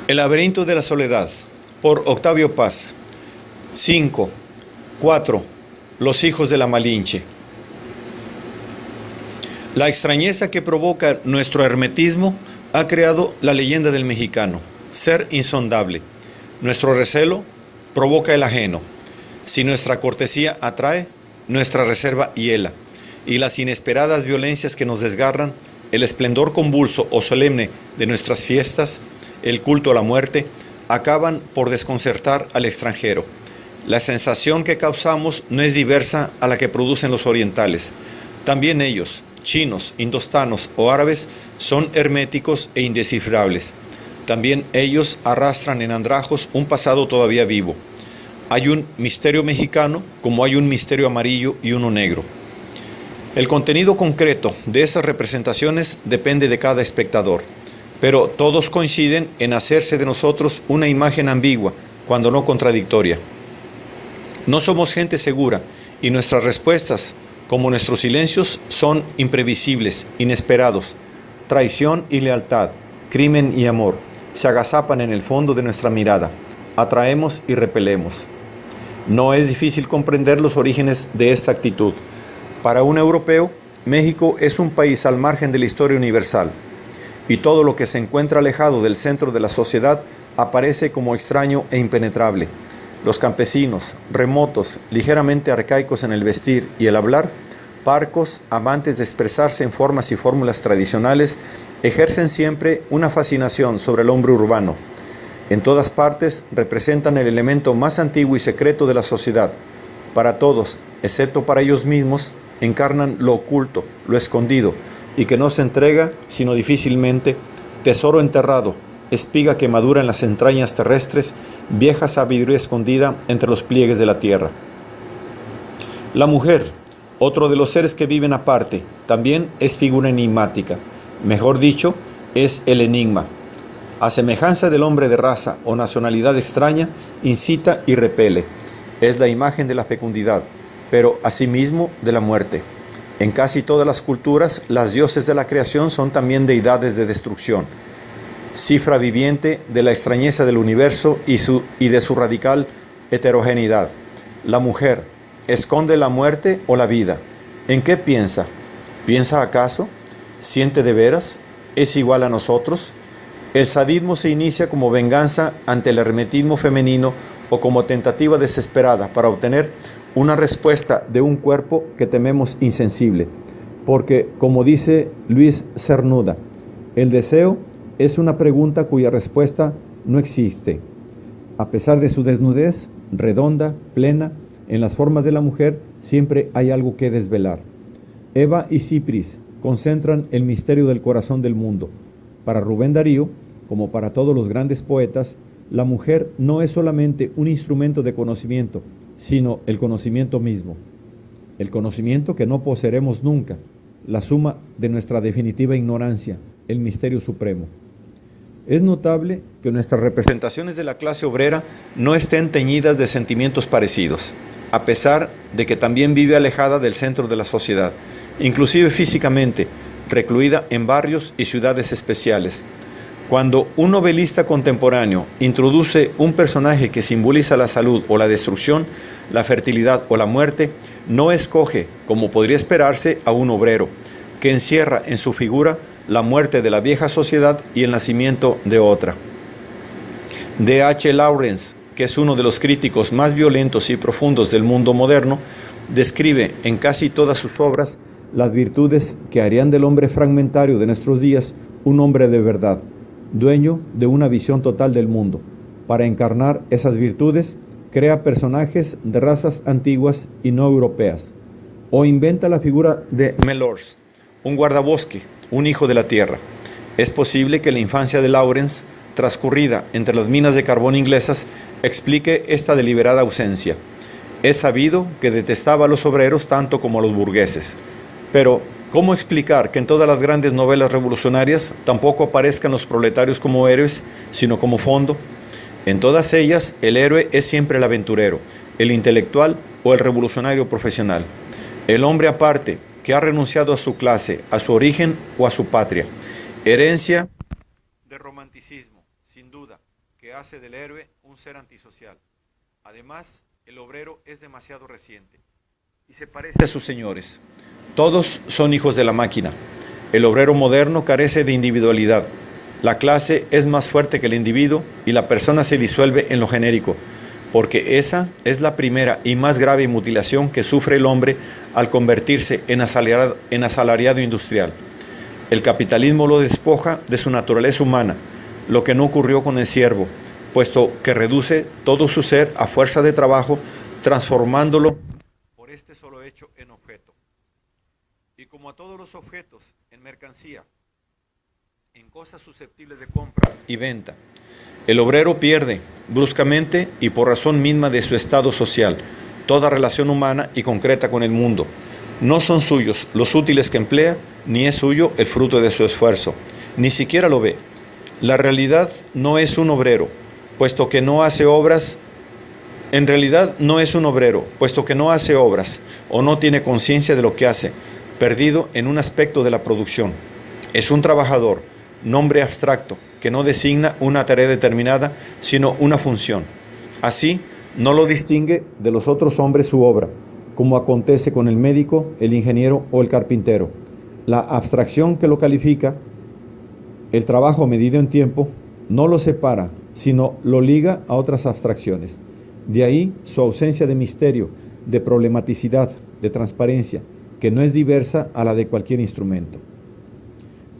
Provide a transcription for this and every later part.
El laberinto de la soledad, por Octavio Paz. 5. 4. Los hijos de la Malinche. La extrañeza que provoca nuestro hermetismo ha creado la leyenda del mexicano, ser insondable. Nuestro recelo provoca el ajeno. Si nuestra cortesía atrae, nuestra reserva hiela. Y las inesperadas violencias que nos desgarran, el esplendor convulso o solemne de nuestras fiestas, el culto a la muerte, acaban por desconcertar al extranjero. La sensación que causamos no es diversa a la que producen los orientales. También ellos, chinos, indostanos o árabes, son herméticos e indescifrables. También ellos arrastran en andrajos un pasado todavía vivo. Hay un misterio mexicano como hay un misterio amarillo y uno negro. El contenido concreto de esas representaciones depende de cada espectador, pero todos coinciden en hacerse de nosotros una imagen ambigua, cuando no contradictoria. No somos gente segura y nuestras respuestas, como nuestros silencios, son imprevisibles, inesperados. Traición y lealtad, crimen y amor, se agazapan en el fondo de nuestra mirada. Atraemos y repelemos. No es difícil comprender los orígenes de esta actitud. Para un europeo, México es un país al margen de la historia universal, y todo lo que se encuentra alejado del centro de la sociedad aparece como extraño e impenetrable. Los campesinos, remotos, ligeramente arcaicos en el vestir y el hablar, parcos, amantes de expresarse en formas y fórmulas tradicionales, ejercen siempre una fascinación sobre el hombre urbano. En todas partes representan el elemento más antiguo y secreto de la sociedad. Para todos, excepto para ellos mismos, encarnan lo oculto, lo escondido, y que no se entrega, sino difícilmente, tesoro enterrado, espiga que madura en las entrañas terrestres, vieja sabiduría escondida entre los pliegues de la tierra. La mujer, otro de los seres que viven aparte, también es figura enigmática. Mejor dicho, es el enigma. A semejanza del hombre de raza o nacionalidad extraña, incita y repele. Es la imagen de la fecundidad, pero asimismo de la muerte. En casi todas las culturas, las dioses de la creación son también deidades de destrucción, cifra viviente de la extrañeza del universo y de su radical heterogeneidad. La mujer, ¿esconde la muerte o la vida? ¿En qué piensa? ¿Piensa acaso? ¿Siente de veras? ¿Es igual a nosotros? El sadismo se inicia como venganza ante el hermetismo femenino o como tentativa desesperada para obtener una respuesta de un cuerpo que tememos insensible. Porque, como dice Luis Cernuda, el deseo es una pregunta cuya respuesta no existe. A pesar de su desnudez, redonda, plena, en las formas de la mujer siempre hay algo que desvelar. Eva y Cipris concentran el misterio del corazón del mundo. Para Rubén Darío, como para todos los grandes poetas, la mujer no es solamente un instrumento de conocimiento, sino el conocimiento mismo. El conocimiento que no poseeremos nunca, la suma de nuestra definitiva ignorancia, el misterio supremo. Es notable que nuestras representaciones de la clase obrera no estén teñidas de sentimientos parecidos, a pesar de que también vive alejada del centro de la sociedad, inclusive físicamente, recluida en barrios y ciudades especiales. Cuando un novelista contemporáneo introduce un personaje que simboliza la salud o la destrucción, la fertilidad o la muerte, no escoge, como podría esperarse, a un obrero, que encierra en su figura la muerte de la vieja sociedad y el nacimiento de otra. D.H. Lawrence, que es uno de los críticos más violentos y profundos del mundo moderno, describe en casi todas sus obras las virtudes que harían del hombre fragmentario de nuestros días un hombre de verdad, dueño de una visión total del mundo. Para encarnar esas virtudes, crea personajes de razas antiguas y no europeas, o inventa la figura de Melors, un guardabosque, un hijo de la tierra. Es posible que la infancia de Lawrence, transcurrida entre las minas de carbón inglesas, explique esta deliberada ausencia. Es sabido que detestaba a los obreros tanto como a los burgueses. Pero, ¿cómo explicar que en todas las grandes novelas revolucionarias tampoco aparezcan los proletarios como héroes, sino como fondo? En todas ellas, el héroe es siempre el aventurero, el intelectual o el revolucionario profesional. El hombre aparte, que ha renunciado a su clase, a su origen o a su patria. Herencia de romanticismo, sin duda, que hace del héroe un ser antisocial. Además, el obrero es demasiado reciente y se parece a sus señores. Todos son hijos de la máquina. El obrero moderno carece de individualidad. La clase es más fuerte que el individuo y la persona se disuelve en lo genérico, porque esa es la primera y más grave mutilación que sufre el hombre al convertirse en asalariado industrial. El capitalismo lo despoja de su naturaleza humana, lo que no ocurrió con el siervo, puesto que reduce todo su ser a fuerza de trabajo, transformándolo por este solo hecho en objeto. Y como a todos los objetos, en mercancía, en cosas susceptibles de compra y venta, el obrero pierde, bruscamente y por razón misma de su estado social, toda relación humana y concreta con el mundo. No son suyos los útiles que emplea, ni es suyo el fruto de su esfuerzo, ni siquiera lo ve. La realidad no es un obrero, puesto que no hace obras. En realidad no es un obrero, puesto que no hace obras o no tiene conciencia de lo que hace, perdido en un aspecto de la producción. Es un trabajador, nombre abstracto, que no designa una tarea determinada, sino una función. Así, no lo distingue de los otros hombres su obra, como acontece con el médico, el ingeniero o el carpintero. La abstracción que lo califica, el trabajo medido en tiempo, no lo separa, sino lo liga a otras abstracciones. De ahí su ausencia de misterio, de problematicidad, de transparencia, que no es diversa a la de cualquier instrumento.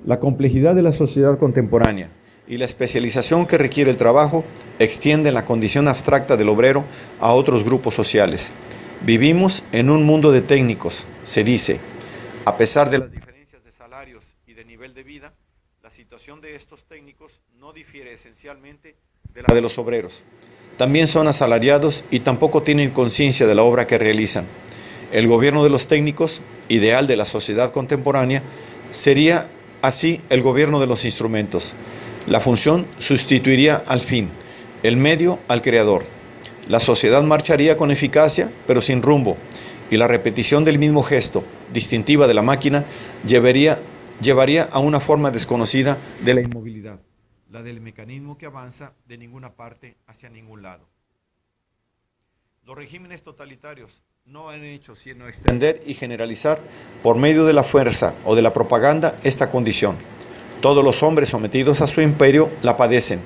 La complejidad de la sociedad contemporánea y la especialización que requiere el trabajo extienden la condición abstracta del obrero a otros grupos sociales. Vivimos en un mundo de técnicos, se dice. A pesar de las diferencias de salarios y de nivel de vida, la situación de estos técnicos no difiere esencialmente de la de los obreros. También son asalariados y tampoco tienen conciencia de la obra que realizan. El gobierno de los técnicos, ideal de la sociedad contemporánea, sería así el gobierno de los instrumentos. La función sustituiría al fin, el medio al creador. La sociedad marcharía con eficacia, pero sin rumbo, y la repetición del mismo gesto, distintiva de la máquina, llevaría a una forma desconocida de la inmovilidad, la del mecanismo que avanza de ninguna parte hacia ningún lado. Los regímenes totalitarios no han hecho sino extender y generalizar por medio de la fuerza o de la propaganda esta condición. Todos los hombres sometidos a su imperio la padecen.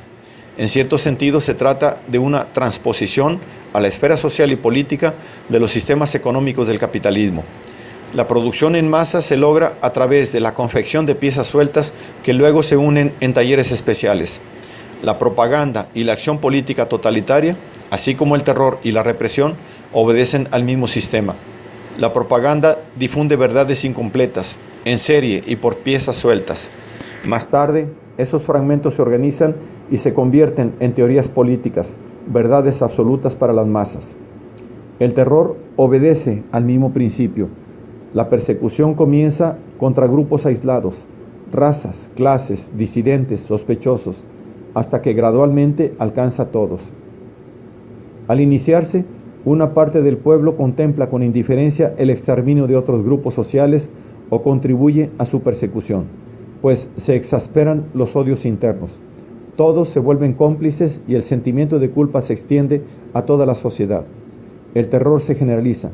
En cierto sentido se trata de una transposición a la esfera social y política de los sistemas económicos del capitalismo. La producción en masa se logra a través de la confección de piezas sueltas que luego se unen en talleres especiales. La propaganda y la acción política totalitaria, así como el terror y la represión, obedecen al mismo sistema. La propaganda difunde verdades incompletas, en serie y por piezas sueltas. Más tarde, esos fragmentos se organizan y se convierten en teorías políticas, verdades absolutas para las masas. El terror obedece al mismo principio. La persecución comienza contra grupos aislados, razas, clases, disidentes, sospechosos, hasta que gradualmente alcanza a todos. Al iniciarse, una parte del pueblo contempla con indiferencia el exterminio de otros grupos sociales o contribuye a su persecución, pues se exasperan los odios internos. Todos se vuelven cómplices y el sentimiento de culpa se extiende a toda la sociedad. El terror se generaliza.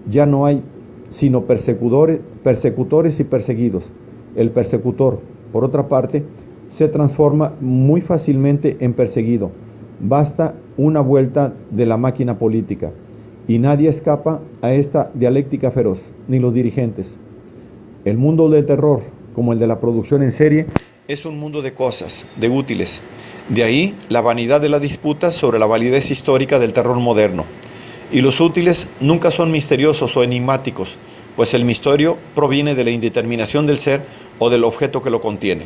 Ya no hay sino persecutores y perseguidos. El persecutor, por otra parte, se transforma muy fácilmente en perseguido. Basta una vuelta de la máquina política y nadie escapa a esta dialéctica feroz, ni los dirigentes. El mundo del terror, como el de la producción en serie, es un mundo de cosas, de útiles. De ahí la vanidad de la disputa sobre la validez histórica del terror moderno. Y los útiles nunca son misteriosos o enigmáticos, pues el misterio proviene de la indeterminación del ser o del objeto que lo contiene.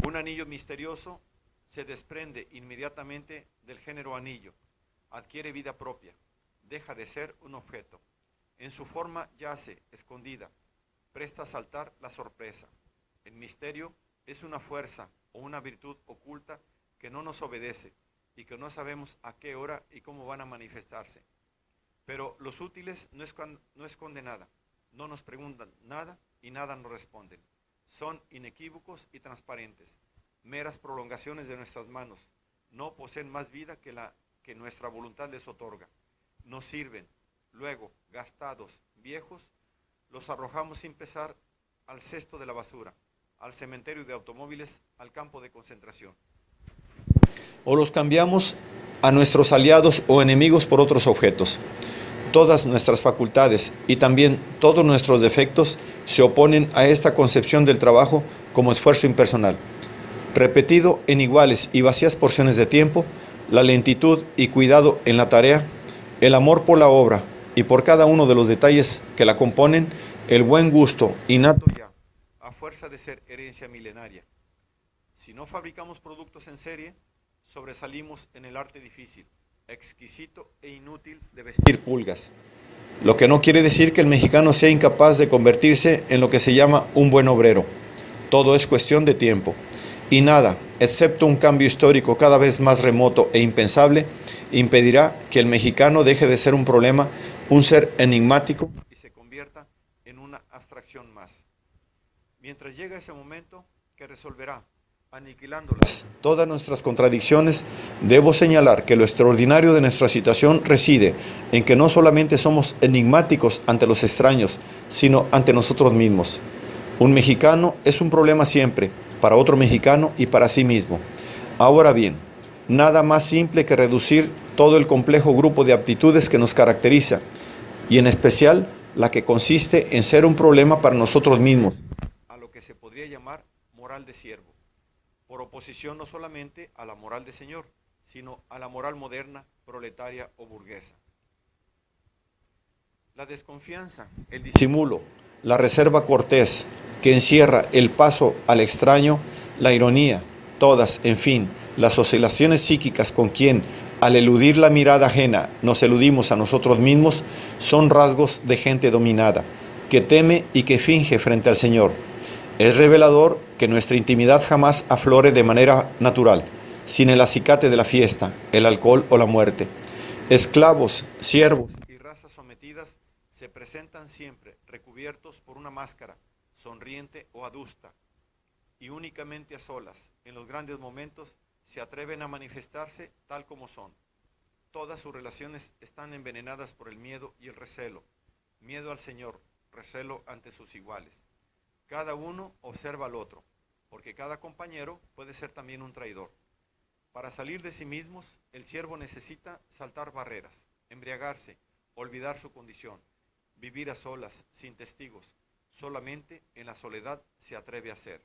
Un anillo misterioso se desprende inmediatamente del género anillo, adquiere vida propia, deja de ser un objeto. En su forma yace, escondida, presta a saltar la sorpresa. El misterio es una fuerza o una virtud oculta que no nos obedece y que no sabemos a qué hora y cómo van a manifestarse. Pero los útiles no esconden nada, no nos preguntan nada y nada nos responden. Son inequívocos y transparentes, meras prolongaciones de nuestras manos. no poseen más vida que la que nuestra voluntad les otorga. Nos sirven, luego, gastados, viejos, los arrojamos sin pesar al cesto de la basura, al cementerio de automóviles, al campo de concentración. O los cambiamos a nuestros aliados o enemigos por otros objetos. Todas nuestras facultades y también todos nuestros defectos se oponen a esta concepción del trabajo como esfuerzo impersonal. Repetido en iguales y vacías porciones de tiempo, la lentitud y cuidado en la tarea, el amor por la obra y por cada uno de los detalles que la componen, el buen gusto innato ya, a fuerza de ser herencia milenaria. Si no fabricamos productos en serie, sobresalimos en el arte difícil, exquisito e inútil de vestir pulgas. Lo que no quiere decir que el mexicano sea incapaz de convertirse en lo que se llama un buen obrero. Todo es cuestión de tiempo. Y nada, excepto un cambio histórico cada vez más remoto e impensable, impedirá que el mexicano deje de ser un problema, un ser enigmático y se convierta en una abstracción más. Mientras llega ese momento que resolverá, aniquilándolas todas nuestras contradicciones, debo señalar que lo extraordinario de nuestra situación reside en que no solamente somos enigmáticos ante los extraños, sino ante nosotros mismos. Un mexicano es un problema siempre, para otro mexicano y para sí mismo. Ahora bien, nada más simple que reducir todo el complejo grupo de aptitudes que nos caracteriza, y en especial la que consiste en ser un problema para nosotros mismos, a lo que se podría llamar moral de siervo, por oposición no solamente a la moral de señor, sino a la moral moderna, proletaria o burguesa. La desconfianza, el disimulo, la reserva cortés, que encierra el paso al extraño, la ironía, todas, en fin, las oscilaciones psíquicas con quien, al eludir la mirada ajena, nos eludimos a nosotros mismos, son rasgos de gente dominada, que teme y que finge frente al Señor. Es revelador que nuestra intimidad jamás aflore de manera natural, sin el acicate de la fiesta, el alcohol o la muerte. Esclavos, siervos y razas sometidas se presentan siempre recubiertos por una máscara, sonriente o adusta, y únicamente a solas, en los grandes momentos, se atreven a manifestarse tal como son. Todas sus relaciones están envenenadas por el miedo y el recelo. Miedo al Señor, recelo ante sus iguales. Cada uno observa al otro, porque cada compañero puede ser también un traidor. Para salir de sí mismos, el siervo necesita saltar barreras, embriagarse, olvidar su condición, vivir a solas, sin testigos. Solamente en la soledad se atreve a ser.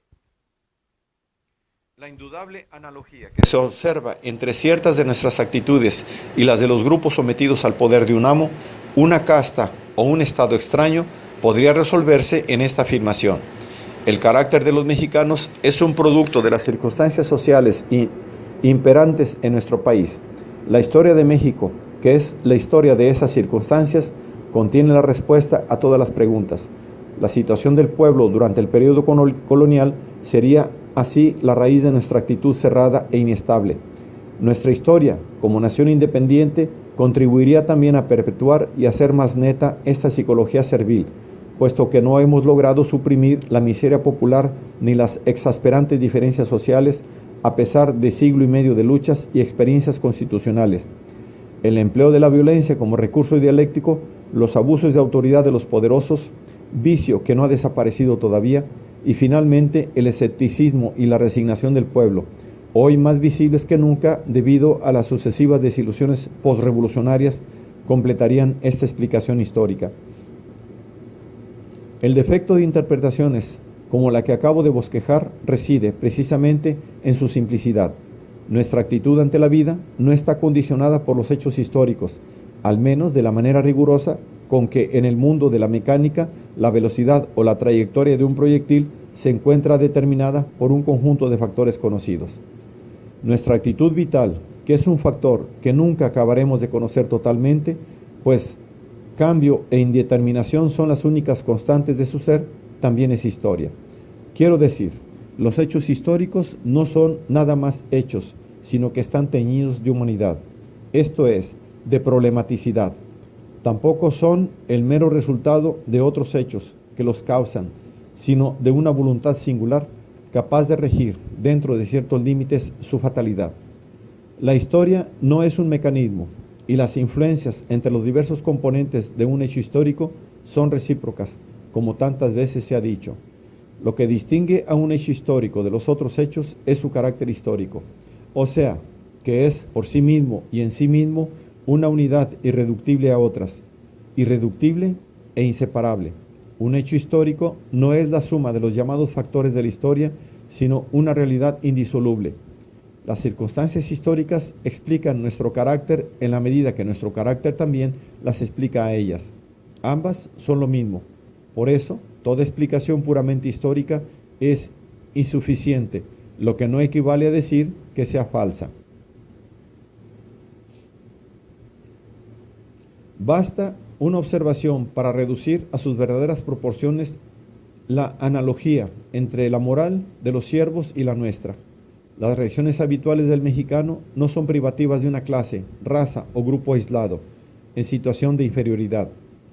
La indudable analogía que se observa entre ciertas de nuestras actitudes y las de los grupos sometidos al poder de un amo, una casta o un estado extraño, podría resolverse en esta afirmación. El carácter de los mexicanos es un producto de las circunstancias sociales imperantes en nuestro país. La historia de México, que es la historia de esas circunstancias, contiene la respuesta a todas las preguntas. La situación del pueblo durante el periodo colonial sería así la raíz de nuestra actitud cerrada e inestable. Nuestra historia, como nación independiente, contribuiría también a perpetuar y hacer más neta esta psicología servil, puesto que no hemos logrado suprimir la miseria popular ni las exasperantes diferencias sociales a pesar de siglo y medio de luchas y experiencias constitucionales. El empleo de la violencia como recurso dialéctico, los abusos de autoridad de los poderosos, vicio que no ha desaparecido todavía, y finalmente el escepticismo y la resignación del pueblo, hoy más visibles que nunca debido a las sucesivas desilusiones postrevolucionarias, completarían esta explicación histórica. El defecto de interpretaciones, como la que acabo de bosquejar, reside precisamente en su simplicidad. Nuestra actitud ante la vida no está condicionada por los hechos históricos, al menos de la manera rigurosa con que en el mundo de la mecánica la velocidad o la trayectoria de un proyectil se encuentra determinada por un conjunto de factores conocidos. Nuestra actitud vital, que es un factor que nunca acabaremos de conocer totalmente, pues cambio e indeterminación son las únicas constantes de su ser, también es historia. Quiero decir, los hechos históricos no son nada más hechos, sino que están teñidos de humanidad, esto es, de problematicidad. Tampoco son el mero resultado de otros hechos que los causan, sino de una voluntad singular capaz de regir dentro de ciertos límites su fatalidad. La historia no es un mecanismo y las influencias entre los diversos componentes de un hecho histórico son recíprocas, como tantas veces se ha dicho. Lo que distingue a un hecho histórico de los otros hechos es su carácter histórico, o sea, que es por sí mismo y en sí mismo una unidad irreductible a otras, irreductible e inseparable. Un hecho histórico no es la suma de los llamados factores de la historia, sino una realidad indisoluble. Las circunstancias históricas explican nuestro carácter en la medida que nuestro carácter también las explica a ellas. Ambas son lo mismo. Por eso, toda explicación puramente histórica es insuficiente, lo que no equivale a decir que sea falsa. Basta una observación para reducir a sus verdaderas proporciones la analogía entre la moral de los siervos y la nuestra. Las reacciones habituales del mexicano no son privativas de una clase, raza o grupo aislado, en situación de inferioridad.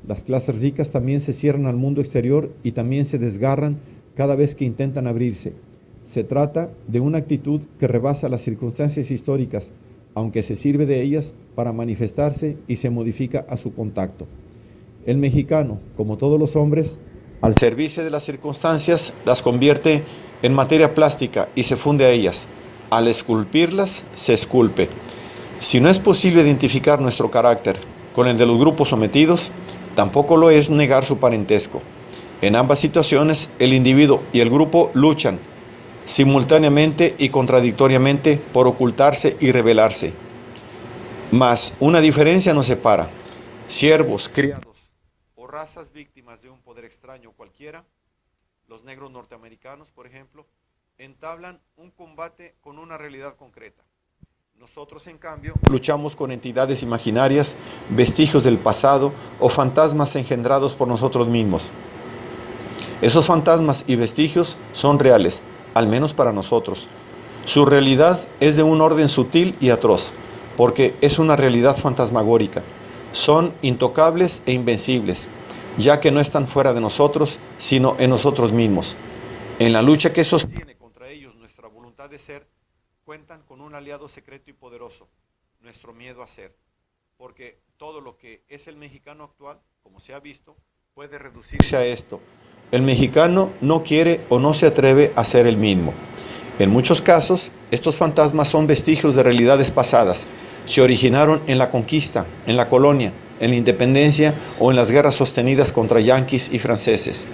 Las clases ricas también se cierran al mundo exterior y también se desgarran cada vez que intentan abrirse. Se trata de una actitud que rebasa las circunstancias históricas, aunque se sirve de ellas para manifestarse y se modifica a su contacto. El mexicano, como todos los hombres, al servirse de las circunstancias, las convierte en materia plástica y se funde a ellas. Al esculpirlas, se esculpe. Si no es posible identificar nuestro carácter con el de los grupos sometidos, tampoco lo es negar su parentesco. En ambas situaciones, el individuo y el grupo luchan simultáneamente y contradictoriamente por ocultarse y rebelarse. Mas una diferencia nos separa. Siervos, criados o razas víctimas de un poder extraño cualquiera, los negros norteamericanos, por ejemplo, entablan un combate con una realidad concreta. Nosotros, en cambio, luchamos con entidades imaginarias, vestigios del pasado o fantasmas engendrados por nosotros mismos. Esos fantasmas y vestigios son reales, al menos para nosotros. Su realidad es de un orden sutil y atroz, porque es una realidad fantasmagórica. Son intocables e invencibles, ya que no están fuera de nosotros, sino en nosotros mismos. En la lucha que sostiene contra ellos nuestra voluntad de ser, cuentan con un aliado secreto y poderoso, nuestro miedo a ser, porque todo lo que es el mexicano actual, como se ha visto, puede reducirse a esto. El mexicano no quiere o no se atreve a ser el mismo. En muchos casos, estos fantasmas son vestigios de realidades pasadas. Se originaron en la conquista, en la colonia, en la independencia o en las guerras sostenidas contra yanquis y franceses.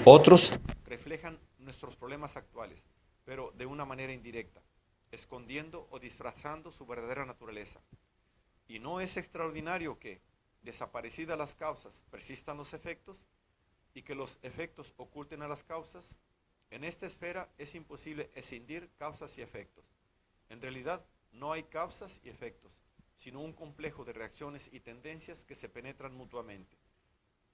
Otros reflejan nuestros problemas actuales, pero de una manera indirecta, escondiendo o disfrazando su verdadera naturaleza. Y no es extraordinario que, desaparecidas las causas, persistan los efectos y que los efectos oculten a las causas. En esta esfera es imposible escindir causas y efectos. En realidad, no hay causas y efectos, sino un complejo de reacciones y tendencias que se penetran mutuamente.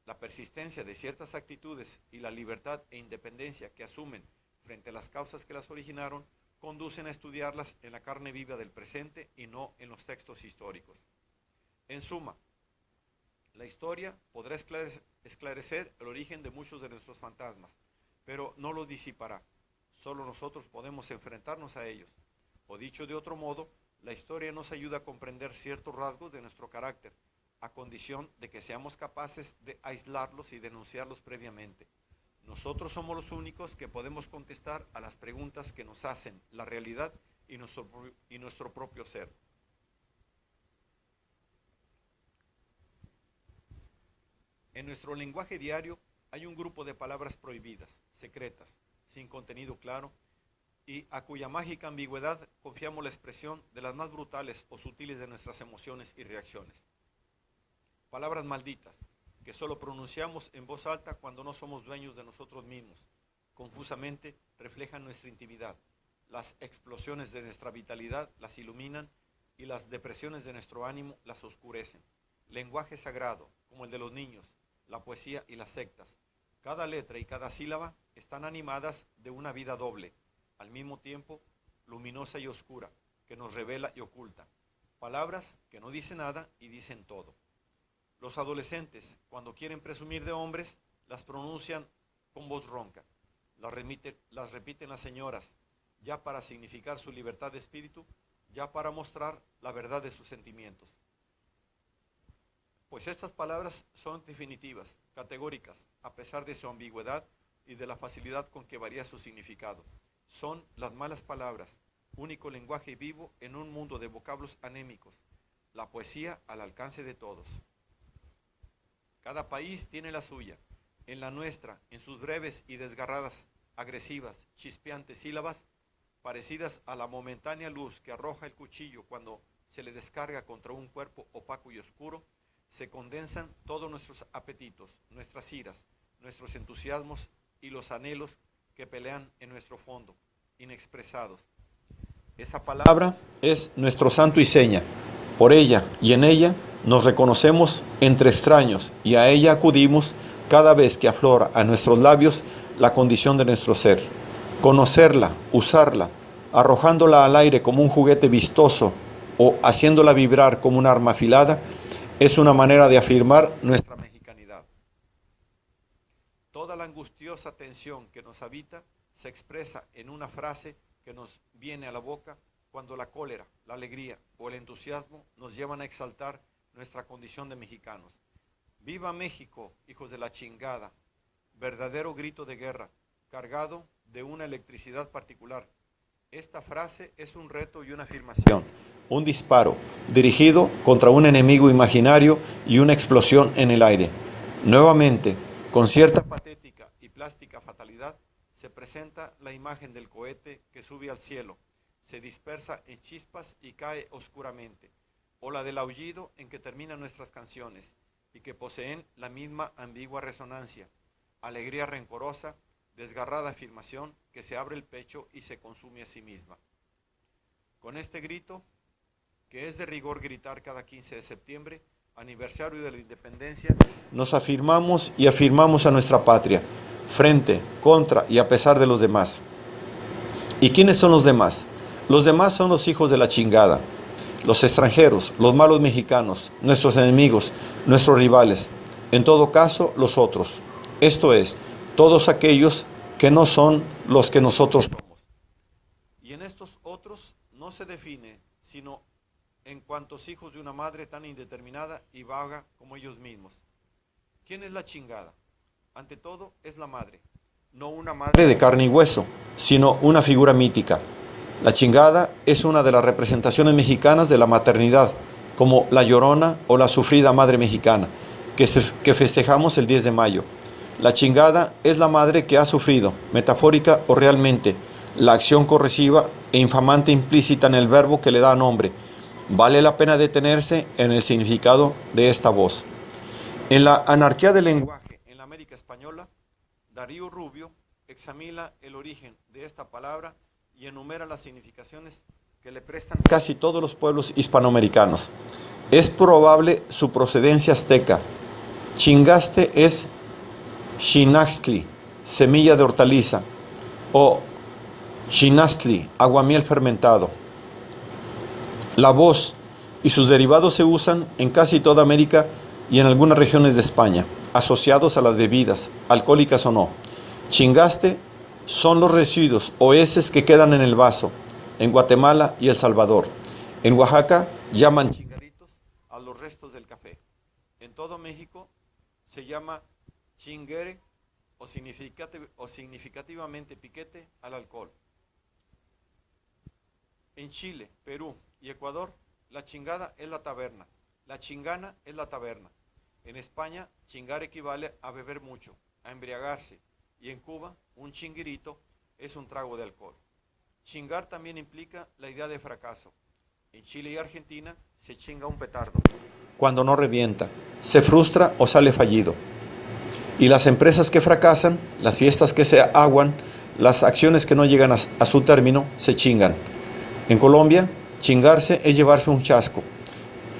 La persistencia de ciertas actitudes y la libertad e independencia que asumen frente a las causas que las originaron conducen a estudiarlas en la carne viva del presente y no en los textos históricos. En suma, la historia podrá esclarecer el origen de muchos de nuestros fantasmas, pero no lo disipará. Solo nosotros podemos enfrentarnos a ellos. O dicho de otro modo, la historia nos ayuda a comprender ciertos rasgos de nuestro carácter, a condición de que seamos capaces de aislarlos y denunciarlos previamente. Nosotros somos los únicos que podemos contestar a las preguntas que nos hacen la realidad y nuestro propio ser. En nuestro lenguaje diario hay un grupo de palabras prohibidas, secretas, sin contenido claro, y a cuya mágica ambigüedad confiamos la expresión de las más brutales o sutiles de nuestras emociones y reacciones. Palabras malditas, que solo pronunciamos en voz alta cuando no somos dueños de nosotros mismos. Confusamente reflejan nuestra intimidad. Las explosiones de nuestra vitalidad las iluminan y las depresiones de nuestro ánimo las oscurecen. Lenguaje sagrado, como el de los niños, la poesía y las sectas. Cada letra y cada sílaba están animadas de una vida doble, al mismo tiempo luminosa y oscura, que nos revela y oculta. Palabras que no dicen nada y dicen todo. Los adolescentes, cuando quieren presumir de hombres, las pronuncian con voz ronca. Las repiten las señoras, ya para significar su libertad de espíritu, ya para mostrar la verdad de sus sentimientos. Pues estas palabras son definitivas, categóricas, a pesar de su ambigüedad y de la facilidad con que varía su significado. Son las malas palabras, único lenguaje vivo en un mundo de vocablos anémicos, la poesía al alcance de todos. Cada país tiene la suya. En la nuestra, en sus breves y desgarradas, agresivas, chispeantes sílabas, parecidas a la momentánea luz que arroja el cuchillo cuando se le descarga contra un cuerpo opaco y oscuro, se condensan todos nuestros apetitos, nuestras iras, nuestros entusiasmos y los anhelos que pelean en nuestro fondo, inexpresados. Esa palabra es nuestro santo y seña. Por ella y en ella nos reconocemos entre extraños y a ella acudimos cada vez que aflora a nuestros labios la condición de nuestro ser. Conocerla, usarla, arrojándola al aire como un juguete vistoso o haciéndola vibrar como un arma afilada, es una manera de afirmar nuestra mexicanidad. Toda la angustiosa tensión que nos habita se expresa en una frase que nos viene a la boca cuando la cólera, la alegría o el entusiasmo nos llevan a exaltar nuestra condición de mexicanos. ¡Viva México, hijos de la chingada! Verdadero grito de guerra, cargado de una electricidad particular. Esta frase es un reto y una afirmación, un disparo dirigido contra un enemigo imaginario y una explosión en el aire. Nuevamente, con cierta patética y plástica fatalidad, se presenta la imagen del cohete que sube al cielo, se dispersa en chispas y cae oscuramente, o la del aullido en que terminan nuestras canciones y que poseen la misma ambigua resonancia, alegría rencorosa, desgarrada afirmación que se abre el pecho y se consume a sí misma. Con este grito, que es de rigor gritar cada 15 de septiembre, aniversario de la independencia, nos afirmamos y afirmamos a nuestra patria, frente, contra y a pesar de los demás. ¿Y quiénes son los demás? Los demás son los hijos de la chingada, los extranjeros, los malos mexicanos, nuestros enemigos, nuestros rivales, en todo caso, los otros. Esto es, todos aquellos que no son los que nosotros somos. Y en estos otros no se define, sino en cuantos hijos de una madre tan indeterminada y vaga como ellos mismos. ¿Quién es la chingada? Ante todo, es la madre. No una madre de carne y hueso, sino una figura mítica. La chingada es una de las representaciones mexicanas de la maternidad, como la Llorona o la sufrida madre mexicana, que festejamos el 10 de mayo. La chingada es la madre que ha sufrido, metafórica o realmente, la acción corrosiva e infamante implícita en el verbo que le da nombre. Vale la pena detenerse en el significado de esta voz. En la anarquía del lenguaje en la América Española, Darío Rubio examina el origen de esta palabra y enumera las significaciones que le prestan casi todos los pueblos hispanoamericanos. Es probable su procedencia azteca. Chingaste es Xinaxtli, semilla de hortaliza, o Xinastli, aguamiel fermentado. La voz y sus derivados se usan en casi toda América y en algunas regiones de España, asociados a las bebidas, alcohólicas o no. Chingaste son los residuos o heces que quedan en el vaso, en Guatemala y El Salvador. En Oaxaca llaman chingaritos a los restos del café. En todo México se llama chinguere o significativamente piquete al alcohol. En Chile, Perú y Ecuador, la chingada es la taberna, la chingana es la taberna. En España, chingar equivale a beber mucho, a embriagarse, y en Cuba, un chinguirito es un trago de alcohol. Chingar también implica la idea de fracaso. En Chile y Argentina se chinga un petardo cuando no revienta, se frustra o sale fallido. Y las empresas que fracasan, las fiestas que se aguan, las acciones que no llegan a su término, se chingan. En Colombia, chingarse es llevarse un chasco.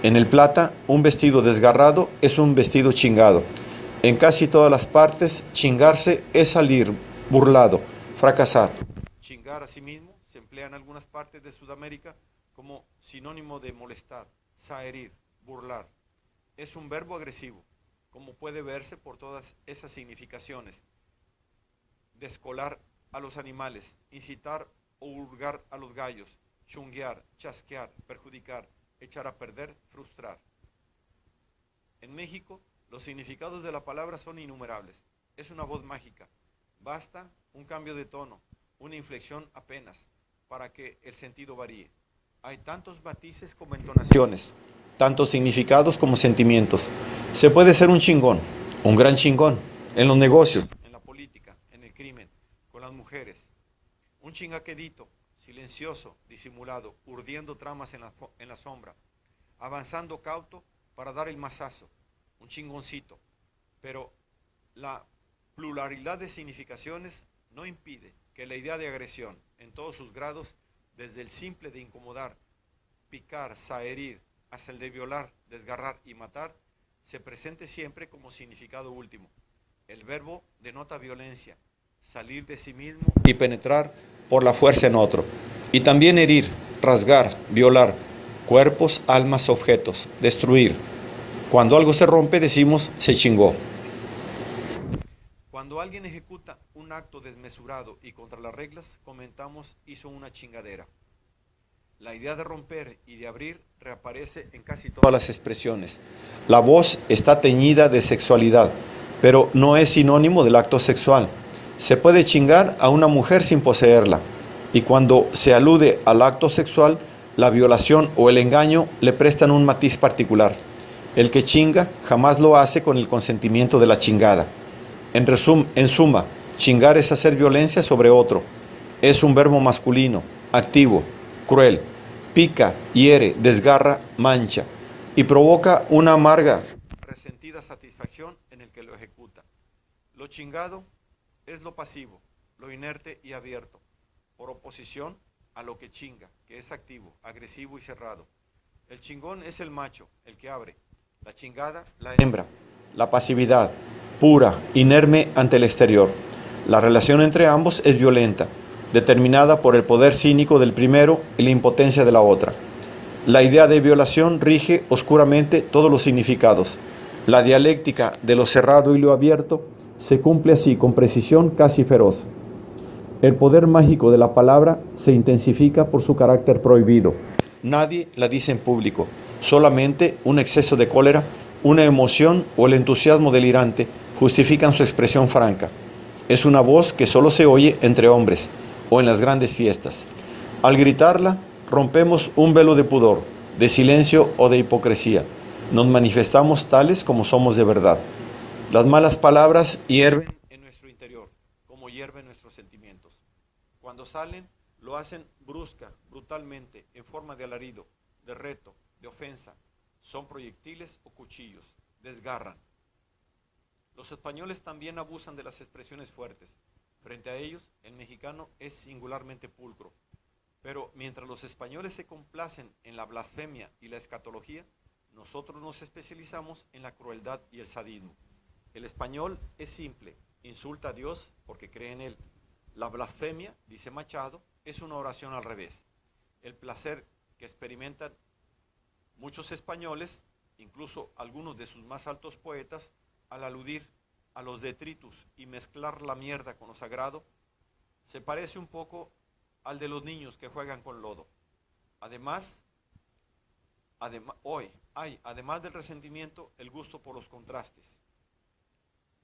En el Plata, un vestido desgarrado es un vestido chingado. En casi todas las partes, chingarse es salir burlado, fracasar. Chingar asimismo se emplea en algunas partes de Sudamérica como sinónimo de molestar, zaherir, burlar. Es un verbo agresivo, como puede verse por todas esas significaciones. Descolar a los animales, incitar o hurgar a los gallos, chunguear, chasquear, perjudicar, echar a perder, frustrar. En México, los significados de la palabra son innumerables. Es una voz mágica. Basta un cambio de tono, una inflexión apenas, para que el sentido varíe. Hay tantos matices como entonaciones, tantos significados como sentimientos. Se puede ser un chingón, un gran chingón, en los negocios, en la política, en el crimen, con las mujeres. Un chingaquedito, silencioso, disimulado, urdiendo tramas en la sombra, avanzando cauto para dar el mazazo. Un chingoncito. Pero la pluralidad de significaciones no impide que la idea de agresión, en todos sus grados, desde el simple de incomodar, picar, saherir, hasta el de violar, desgarrar y matar, se presente siempre como significado último. El verbo denota violencia, salir de sí mismo y penetrar por la fuerza en otro. Y también herir, rasgar, violar, cuerpos, almas, objetos, destruir. Cuando algo se rompe decimos se chingó. Cuando alguien ejecuta un acto desmesurado y contra las reglas, comentamos hizo una chingadera. La idea de romper y de abrir reaparece en casi todas las expresiones. La voz está teñida de sexualidad, pero no es sinónimo del acto sexual. Se puede chingar a una mujer sin poseerla, y cuando se alude al acto sexual, la violación o el engaño le prestan un matiz particular. El que chinga jamás lo hace con el consentimiento de la chingada. En suma, chingar es hacer violencia sobre otro. Es un verbo masculino, activo, cruel, pica, hiere, desgarra, mancha y provoca una amarga, resentida satisfacción en el que lo ejecuta. Lo chingado es lo pasivo, lo inerte y abierto, por oposición a lo que chinga, que es activo, agresivo y cerrado. El chingón es el macho, el que abre. La chingada, la hembra. La pasividad, pura, inerme ante el exterior. La relación entre ambos es violenta, determinada por el poder cínico del primero y la impotencia de la otra. La idea de violación rige oscuramente todos los significados. La dialéctica de lo cerrado y lo abierto se cumple así con precisión casi feroz. El poder mágico de la palabra se intensifica por su carácter prohibido. Nadie la dice en público, solamente un exceso de cólera, una emoción o el entusiasmo delirante justifican su expresión franca. Es una voz que solo se oye entre hombres o en las grandes fiestas. Al gritarla, rompemos un velo de pudor, de silencio o de hipocresía. Nos manifestamos tales como somos de verdad. Las malas palabras hierven en nuestro interior, como hierven nuestros sentimientos. Cuando salen, lo hacen brusca, brutalmente, en forma de alarido, de reto, de ofensa. Son proyectiles o cuchillos, desgarran. Los españoles también abusan de las expresiones fuertes. Frente a ellos, el mexicano es singularmente pulcro. Pero mientras los españoles se complacen en la blasfemia y la escatología, nosotros nos especializamos en la crueldad y el sadismo. El español es simple, insulta a Dios porque cree en él. La blasfemia, dice Machado, es una oración al revés. El placer que experimentan muchos españoles, incluso algunos de sus más altos poetas, al aludir a los detritus y mezclar la mierda con lo sagrado, se parece un poco al de los niños que juegan con lodo. Además del resentimiento, el gusto por los contrastes,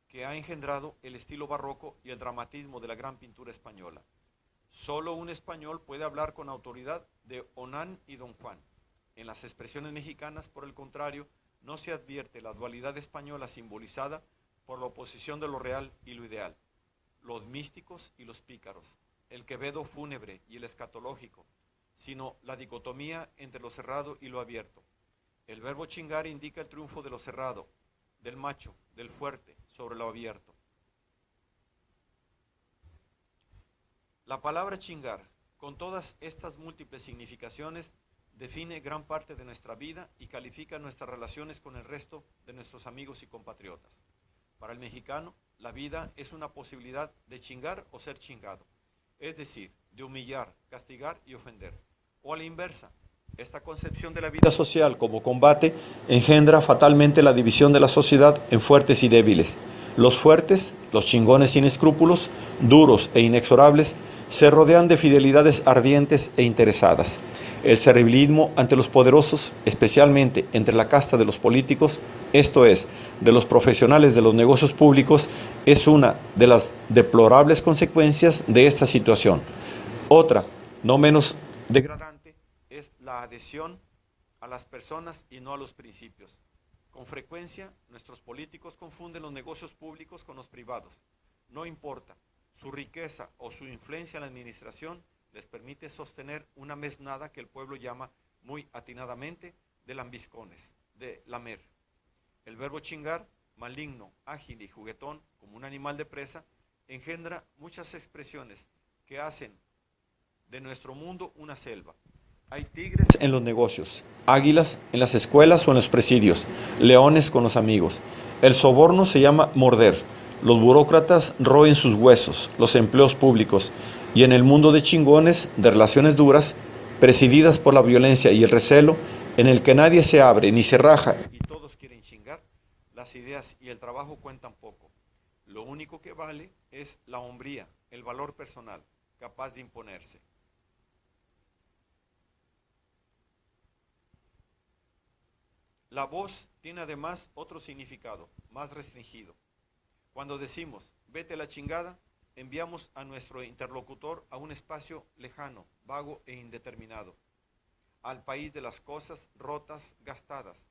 que ha engendrado el estilo barroco y el dramatismo de la gran pintura española. Solo un español puede hablar con autoridad de Onán y Don Juan. En las expresiones mexicanas, por el contrario, no se advierte la dualidad española simbolizada por la oposición de lo real y lo ideal, los místicos y los pícaros, el quevedo fúnebre y el escatológico, sino la dicotomía entre lo cerrado y lo abierto. El verbo chingar indica el triunfo de lo cerrado, del macho, del fuerte, sobre lo abierto. La palabra chingar, con todas estas múltiples significaciones, define gran parte de nuestra vida y califica nuestras relaciones con el resto de nuestros amigos y compatriotas. Para el mexicano, la vida es una posibilidad de chingar o ser chingado, es decir, de humillar, castigar y ofender. O a la inversa, esta concepción de la vida social como combate engendra fatalmente la división de la sociedad en fuertes y débiles. Los fuertes, los chingones sin escrúpulos, duros e inexorables, se rodean de fidelidades ardientes e interesadas. El servilismo ante los poderosos, especialmente entre la casta de los políticos, esto es, de los profesionales de los negocios públicos, es una de las deplorables consecuencias de esta situación. Otra, no menos degradante, es la adhesión a las personas y no a los principios. Con frecuencia, nuestros políticos confunden los negocios públicos con los privados. No importa, su riqueza o su influencia en la administración les permite sostener una mesnada que el pueblo llama muy atinadamente de lambiscones, de lamer. El verbo chingar, maligno, ágil y juguetón, como un animal de presa, engendra muchas expresiones que hacen de nuestro mundo una selva. Hay tigres en los negocios, águilas en las escuelas o en los presidios, leones con los amigos. El soborno se llama morder. Los burócratas roen sus huesos, los empleos públicos, y en el mundo de chingones, de relaciones duras, presididas por la violencia y el recelo, en el que nadie se abre ni se raja y todos quieren chingar, las ideas y el trabajo cuentan poco. Lo único que vale es la hombría, el valor personal, capaz de imponerse. La voz tiene además otro significado, más restringido. Cuando decimos, vete a la chingada, enviamos a nuestro interlocutor a un espacio lejano, vago e indeterminado, al país de las cosas rotas, gastadas,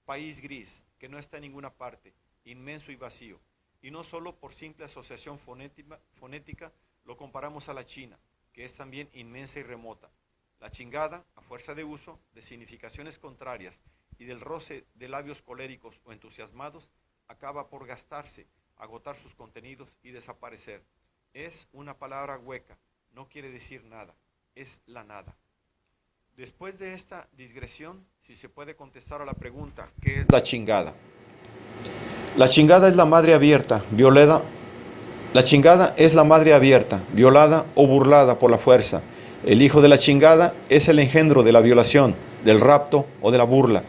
país gris, que no está en ninguna parte, inmenso y vacío, y no solo por simple asociación fonética lo comparamos a la China, que es también inmensa y remota. La chingada, a fuerza de uso, de significaciones contrarias y del roce de labios coléricos o entusiasmados, acaba por gastarse, agotar sus contenidos y desaparecer. Es una palabra hueca, no quiere decir nada, es la nada. Después de esta digresión, si se puede contestar a la pregunta, ¿qué es la chingada? La chingada es la madre abierta, violada. La chingada es la madre abierta, violada o burlada por la fuerza. El hijo de la chingada es el engendro de la violación, del rapto o de la burla.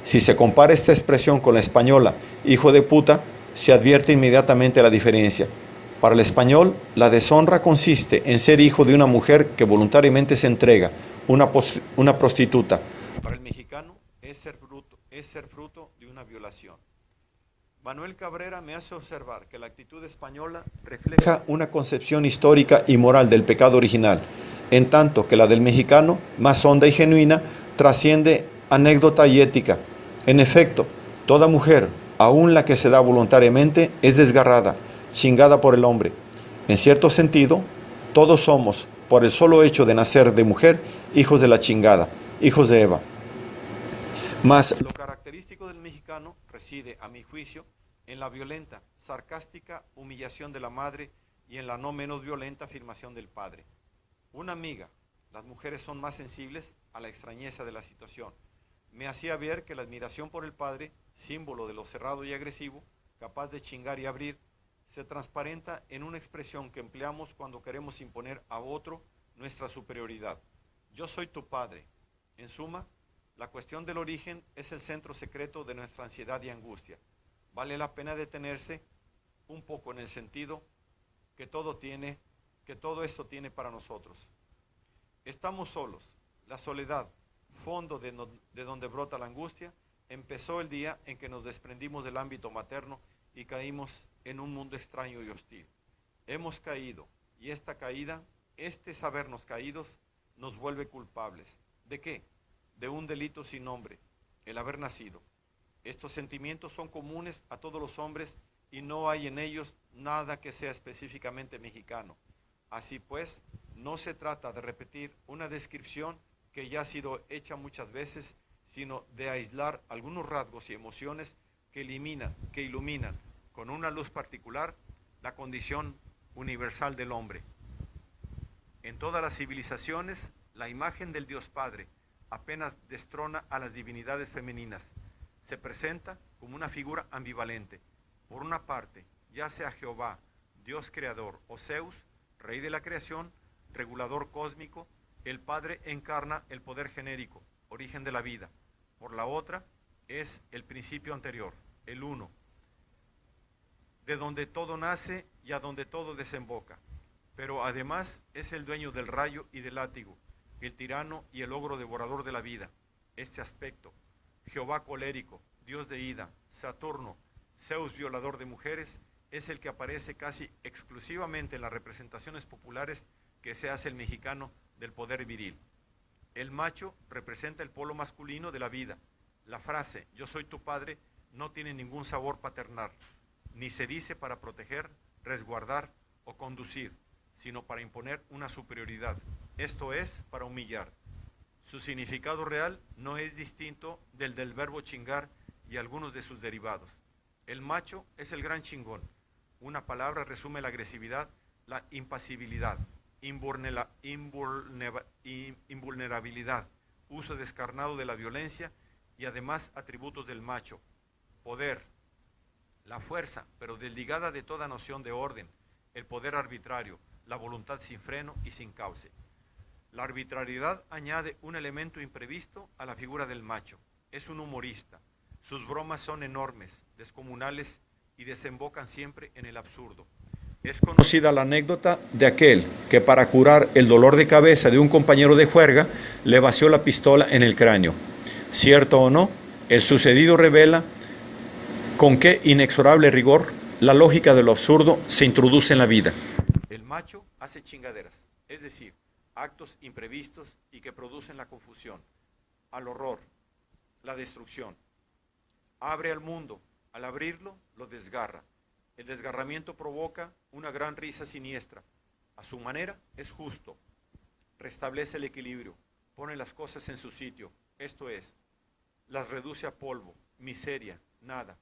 Si se compara esta expresión con la española, hijo de puta, se advierte inmediatamente la diferencia. Para el español, la deshonra consiste en ser hijo de una mujer que voluntariamente se entrega, una prostituta. Para el mexicano, es ser fruto de una violación. Manuel Cabrera me hace observar que la actitud española refleja una concepción histórica y moral del pecado original, en tanto que la del mexicano, más honda y genuina, trasciende anécdota y ética. En efecto, toda mujer, aun la que se da voluntariamente, es desgarrada, chingada por el hombre. En cierto sentido, todos somos, por el solo hecho de nacer de mujer, hijos de la chingada, hijos de Eva. Mas lo característico del mexicano reside, a mi juicio, en la violenta, sarcástica humillación de la madre y en la no menos violenta afirmación del padre. Una amiga, las mujeres son más sensibles a la extrañeza de la situación, me hacía ver que la admiración por el padre, símbolo de lo cerrado y agresivo, capaz de chingar y abrir, se transparenta en una expresión que empleamos cuando queremos imponer a otro nuestra superioridad. Yo soy tu padre. En suma, la cuestión del origen es el centro secreto de nuestra ansiedad y angustia. Vale la pena detenerse un poco en el sentido que todo esto tiene para nosotros. Estamos solos. La soledad, fondo de donde brota la angustia, empezó el día en que nos desprendimos del ámbito materno y caímos en un mundo extraño y hostil. Hemos caído, y esta caída, este sabernos caídos, nos vuelve culpables. ¿De qué? De un delito sin nombre, el haber nacido. Estos sentimientos son comunes a todos los hombres y no hay en ellos nada que sea específicamente mexicano. Así pues, no se trata de repetir una descripción que ya ha sido hecha muchas veces, sino de aislar algunos rasgos y emociones que iluminan con una luz particular la condición universal del hombre. En todas las civilizaciones, la imagen del Dios Padre apenas destrona a las divinidades femeninas. Se presenta como una figura ambivalente. Por una parte, ya sea Jehová, Dios creador, o Zeus, rey de la creación, regulador cósmico, el Padre encarna el poder genérico, origen de la vida. Por la otra, es el principio anterior, el uno, de donde todo nace y a donde todo desemboca. pero además es el dueño del rayo y del látigo, el tirano y el ogro devorador de la vida. Este aspecto, Jehová colérico, Dios de ira, Saturno, Zeus violador de mujeres, es el que aparece casi exclusivamente en las representaciones populares que se hace el mexicano del poder viril. El macho representa el polo masculino de la vida. La frase "yo soy tu padre" no tiene ningún sabor paternal, ni se dice para proteger, resguardar o conducir, sino para imponer una superioridad, esto es, para humillar. Su significado real no es distinto del verbo chingar y algunos de sus derivados. El macho es el gran chingón. Una palabra resume la agresividad, la impasibilidad, invulnerabilidad, uso descarnado de la violencia y además atributos del macho: poder, la fuerza, pero desligada de toda noción de orden, el poder arbitrario, la voluntad sin freno y sin cauce. La arbitrariedad añade un elemento imprevisto a la figura del macho. Es un humorista. Sus bromas son enormes, descomunales y desembocan siempre en el absurdo. Es conocida la anécdota de aquel que para curar el dolor de cabeza de un compañero de juerga le vació la pistola en el cráneo. Cierto o no, el sucedido revela con qué inexorable rigor la lógica de lo absurdo se introduce en la vida. El macho hace chingaderas, es decir, actos imprevistos y que producen la confusión, al horror, la destrucción. Abre al mundo, al abrirlo lo desgarra. El desgarramiento provoca una gran risa siniestra. A su manera es justo, restablece el equilibrio, pone las cosas en su sitio, esto es, las reduce a polvo, miseria, nada.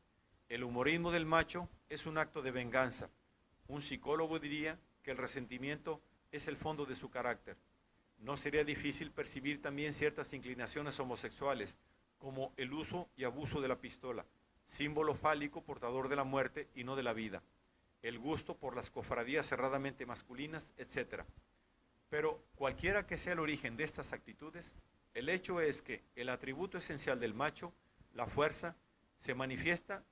El humorismo del macho es un acto de venganza. Un psicólogo diría que el resentimiento es el fondo de su carácter. No sería difícil percibir también ciertas inclinaciones homosexuales, como el uso y abuso de la pistola, símbolo fálico portador de la muerte y no de la vida, el gusto por las cofradías cerradamente masculinas, etc. Pero cualquiera que sea el origen de estas actitudes, el hecho es que el atributo esencial del macho, la fuerza, se manifiesta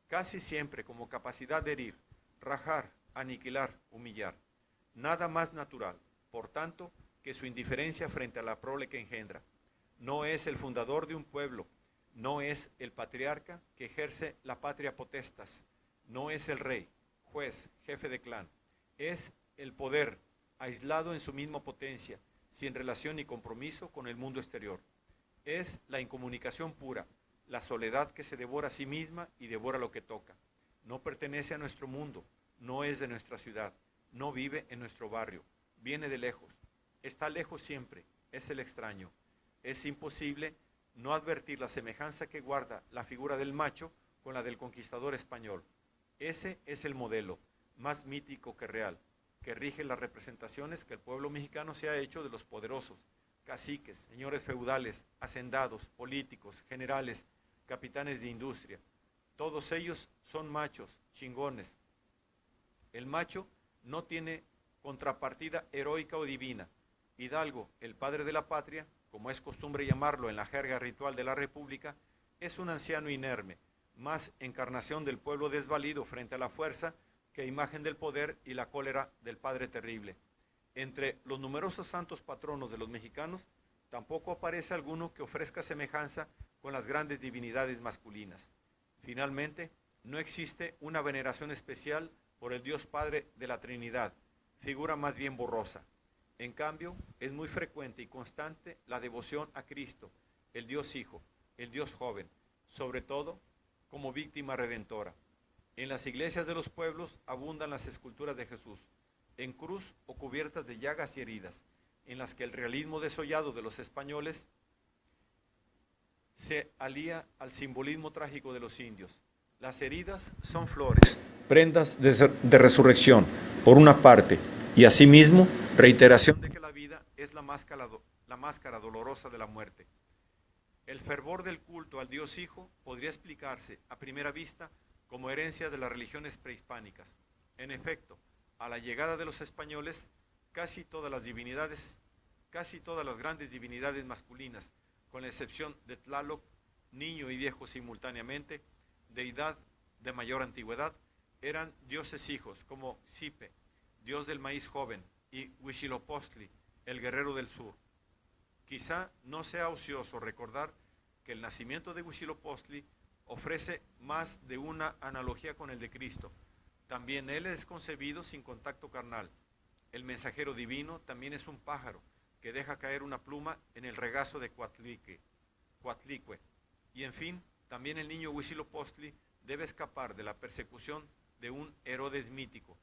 casi siempre como capacidad de herir, rajar, aniquilar, humillar. Nada más natural, por tanto, que su indiferencia frente a la prole que engendra. No es el fundador de un pueblo, no es el patriarca que ejerce la patria potestas, no es el rey, juez, jefe de clan, es el poder aislado en su misma potencia, sin relación ni compromiso con el mundo exterior. Es la incomunicación pura, la soledad que se devora a sí misma y devora lo que toca. No pertenece a nuestro mundo, no es de nuestra ciudad, no vive en nuestro barrio, viene de lejos, está lejos siempre, es el extraño. Es imposible no advertir la semejanza que guarda la figura del macho con la del conquistador español. Ese es el modelo, más mítico que real, que rige las representaciones que el pueblo mexicano se ha hecho de los poderosos, caciques, señores feudales, hacendados, políticos, generales, capitanes de industria. Todos ellos son machos, chingones. El macho no tiene contrapartida heroica o divina. Hidalgo, el padre de la patria, como es costumbre llamarlo en la jerga ritual de la República, es un anciano inerme, más encarnación del pueblo desvalido frente a la fuerza que imagen del poder y la cólera del Padre Terrible. Entre los numerosos santos patronos de los mexicanos, tampoco aparece alguno que ofrezca semejanza con las grandes divinidades masculinas. Finalmente, no existe una veneración especial por el Dios Padre de la Trinidad, figura más bien borrosa. En cambio, es muy frecuente y constante la devoción a Cristo, el Dios Hijo, el Dios joven, sobre todo como víctima redentora. En las iglesias de los pueblos abundan las esculturas de Jesús, en cruz o cubiertas de llagas y heridas, en las que el realismo desollado de los españoles se alía al simbolismo trágico de los indios. Las heridas son flores, prendas de resurrección, por una parte, y asimismo, reiteración de que la vida es la máscara dolorosa de la muerte. El fervor del culto al Dios Hijo podría explicarse, a primera vista, como herencia de las religiones prehispánicas. En efecto, a la llegada de los españoles, casi todas las grandes divinidades masculinas, con la excepción de Tlaloc, niño y viejo simultáneamente, deidad de mayor antigüedad, eran dioses hijos como Xipe, dios del maíz joven, y Huitzilopochtli, el guerrero del sur. Quizá no sea ocioso recordar que el nacimiento de Huitzilopochtli ofrece más de una analogía con el de Cristo. También él es concebido sin contacto carnal. El mensajero divino también es un pájaro que deja caer una pluma en el regazo de Coatlicue. Y en fin, también el niño Huitzilopochtli debe escapar de la persecución de un Herodes mítico.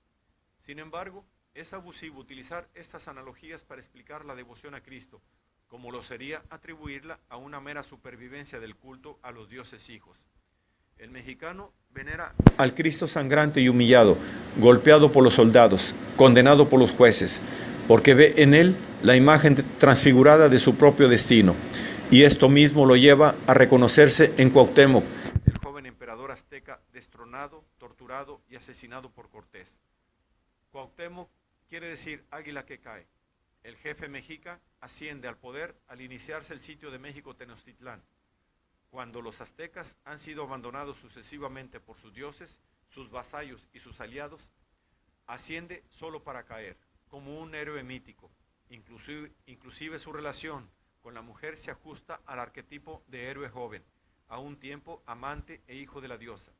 Sin embargo, es abusivo utilizar estas analogías para explicar la devoción a Cristo, como lo sería atribuirla a una mera supervivencia del culto a los dioses hijos. El mexicano venera al Cristo sangrante y humillado, golpeado por los soldados, condenado por los jueces, porque ve en él la imagen transfigurada de su propio destino, y esto mismo lo lleva a reconocerse en Cuauhtémoc, el joven emperador azteca destronado, torturado y asesinado por Cortés. Cuauhtémoc quiere decir águila que cae. El jefe mexica asciende al poder al iniciarse el sitio de México Tenochtitlán. Cuando los aztecas han sido abandonados sucesivamente por sus dioses, sus vasallos y sus aliados, asciende solo para caer, como un héroe mítico. Inclusive su relación con la mujer se ajusta al arquetipo de héroe joven, a un tiempo amante e hijo de la diosa.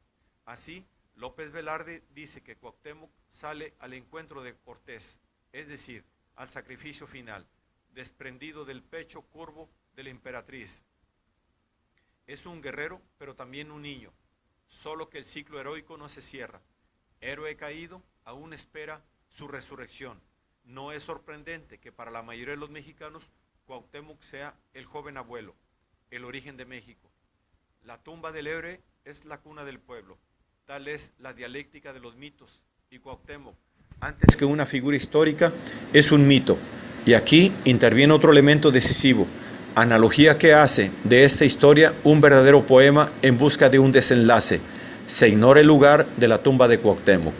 Así, López Velarde dice que Cuauhtémoc sale al encuentro de Cortés, es decir, al sacrificio final, desprendido del pecho curvo de la emperatriz. Es un guerrero, pero también un niño, solo que el ciclo heroico no se cierra. Héroe caído, aún espera su resurrección. No es sorprendente que para la mayoría de los mexicanos Cuauhtémoc sea el joven abuelo, el origen de México. La tumba del héroe es la cuna del pueblo. Tal es la dialéctica de los mitos, y Cuauhtémoc, antes que una figura histórica, es un mito. Y aquí interviene otro elemento decisivo, analogía que hace de esta historia un verdadero poema en busca de un desenlace. Se ignora el lugar de la tumba de Cuauhtémoc.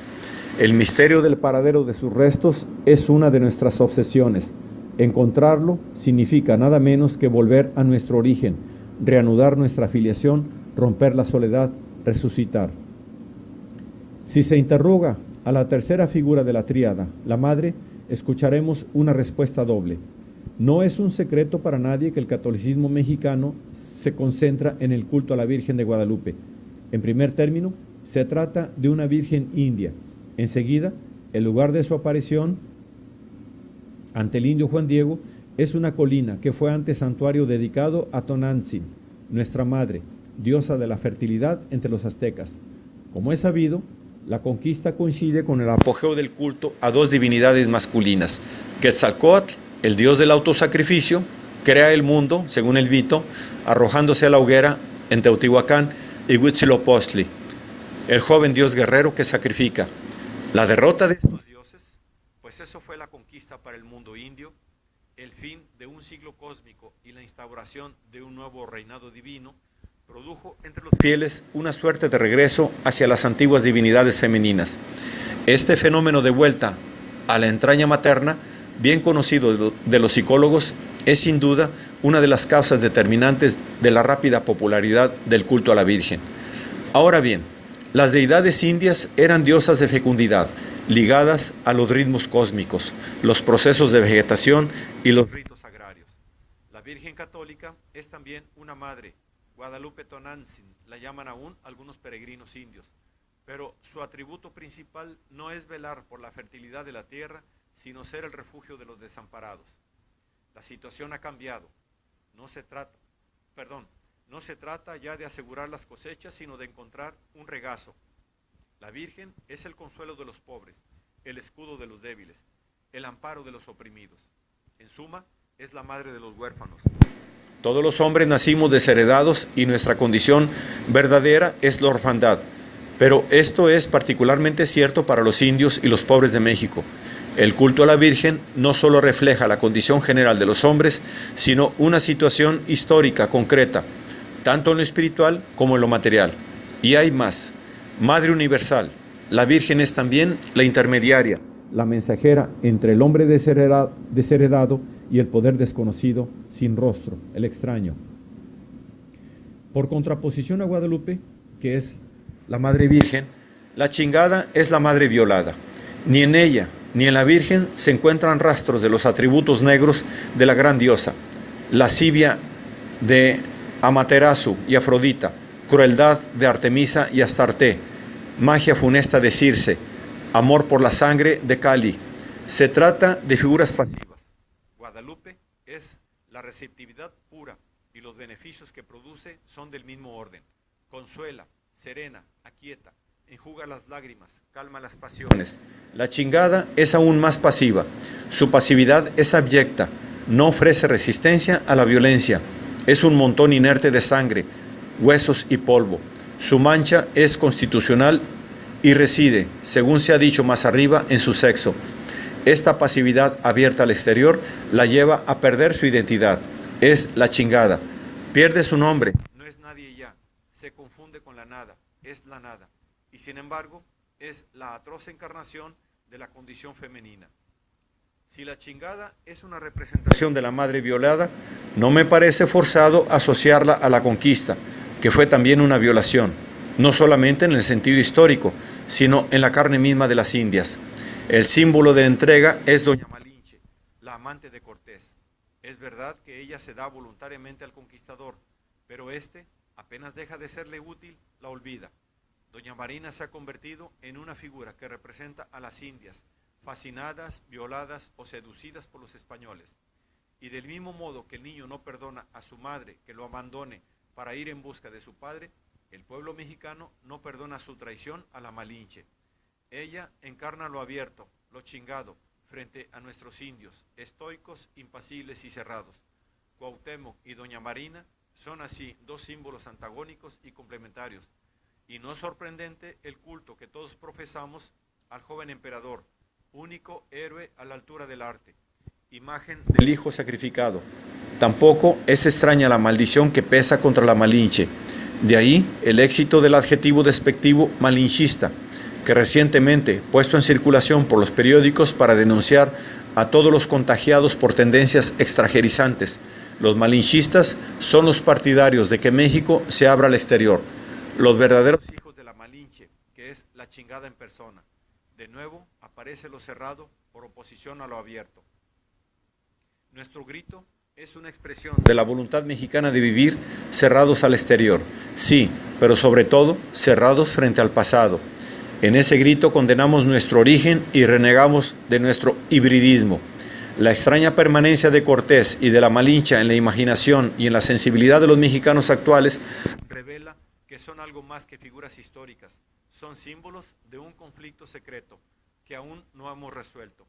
El misterio del paradero de sus restos es una de nuestras obsesiones. Encontrarlo significa nada menos que volver a nuestro origen, reanudar nuestra filiación, romper la soledad, resucitar. Si se interroga a la tercera figura de la tríada, la madre, escucharemos una respuesta doble. No es un secreto para nadie que el catolicismo mexicano se concentra en el culto a la Virgen de Guadalupe. En primer término, se trata de una Virgen india. Enseguida, el lugar de su aparición ante el indio Juan Diego es una colina que fue antes santuario dedicado a Tonantzin, nuestra madre, diosa de la fertilidad entre los aztecas. Como es sabido, la conquista coincide con el apogeo del culto a dos divinidades masculinas. Quetzalcóatl, el dios del autosacrificio, crea el mundo, según el mito, arrojándose a la hoguera en Teotihuacán, y Huitzilopochtli, el joven dios guerrero que sacrifica. La derrota de estos dioses, pues eso fue la conquista para el mundo indio, el fin de un siglo cósmico y la instauración de un nuevo reinado divino, produjo entre los fieles una suerte de regreso hacia las antiguas divinidades femeninas. Este fenómeno de vuelta a la entraña materna, bien conocido de los psicólogos, es sin duda una de las causas determinantes de la rápida popularidad del culto a la Virgen. Ahora bien, las deidades indias eran diosas de fecundidad, ligadas a los ritmos cósmicos, los procesos de vegetación y los ritos agrarios. La Virgen Católica es también una madre, Guadalupe Tonantzin, la llaman aún algunos peregrinos indios, pero su atributo principal no es velar por la fertilidad de la tierra, sino ser el refugio de los desamparados. La situación ha cambiado. No se trata ya de asegurar las cosechas, sino de encontrar un regazo. La Virgen es el consuelo de los pobres, el escudo de los débiles, el amparo de los oprimidos. En suma, es la madre de los huérfanos. Todos los hombres nacimos desheredados y nuestra condición verdadera es la orfandad. Pero esto es particularmente cierto para los indios y los pobres de México. El culto a la Virgen no solo refleja la condición general de los hombres, sino una situación histórica concreta, tanto en lo espiritual como en lo material. Y hay más. Madre universal, la Virgen es también la intermediaria, la mensajera entre el hombre desheredado y el poder desconocido, sin rostro, el extraño. Por contraposición a Guadalupe, que es la Madre Virgen, la chingada es la madre violada. Ni en ella, ni en la Virgen se encuentran rastros de los atributos negros de la gran diosa, lascivia de Amaterasu y Afrodita, crueldad de Artemisa y Astarte, magia funesta de Circe, amor por la sangre de Cali. Se trata de figuras pasivas. Guadalupe es la receptividad pura y los beneficios que produce son del mismo orden. Consuela, serena, aquieta, enjuga las lágrimas, calma las pasiones. La chingada es aún más pasiva. Su pasividad es abyecta, no ofrece resistencia a la violencia. Es un montón inerte de sangre, huesos y polvo. Su mancha es constitucional y reside, según se ha dicho más arriba, en su sexo. Esta pasividad abierta al exterior la lleva a perder su identidad. Es la chingada. Pierde su nombre. No es nadie ya. Se confunde con la nada. Es la nada. Y sin embargo, es la atroz encarnación de la condición femenina. Si la chingada es una representación de la madre violada, no me parece forzado asociarla a la conquista, que fue también una violación, no solamente en el sentido histórico, sino en la carne misma de las Indias. El símbolo de entrega es doña Malinche, la amante de Cortés. Es verdad que ella se da voluntariamente al conquistador, pero éste, apenas deja de serle útil, la olvida. Doña Marina se ha convertido en una figura que representa a las Indias, fascinadas, violadas o seducidas por los españoles. Y del mismo modo que el niño no perdona a su madre que lo abandone para ir en busca de su padre, el pueblo mexicano no perdona su traición a la Malinche. Ella encarna lo abierto, lo chingado, frente a nuestros indios, estoicos, impasibles y cerrados. Cuauhtémoc y doña Marina son así dos símbolos antagónicos y complementarios. Y no es sorprendente el culto que todos profesamos al joven emperador, único héroe a la altura del arte, imagen del hijo sacrificado. Tampoco es extraña la maldición que pesa contra la Malinche. De ahí el éxito del adjetivo despectivo malinchista, que recientemente puesto en circulación por los periódicos para denunciar a todos los contagiados por tendencias extranjerizantes. Los malinchistas son los partidarios de que México se abra al exterior, los verdaderos hijos de la Malinche, que es la chingada en persona. De nuevo aparece lo cerrado por oposición a lo abierto. Nuestro grito es una expresión de la voluntad mexicana de vivir cerrados al exterior, sí, pero sobre todo cerrados frente al pasado. En ese grito condenamos nuestro origen y renegamos de nuestro hibridismo. La extraña permanencia de Cortés y de la Malinche en la imaginación y en la sensibilidad de los mexicanos actuales revela que son algo más que figuras históricas, son símbolos de un conflicto secreto que aún no hemos resuelto.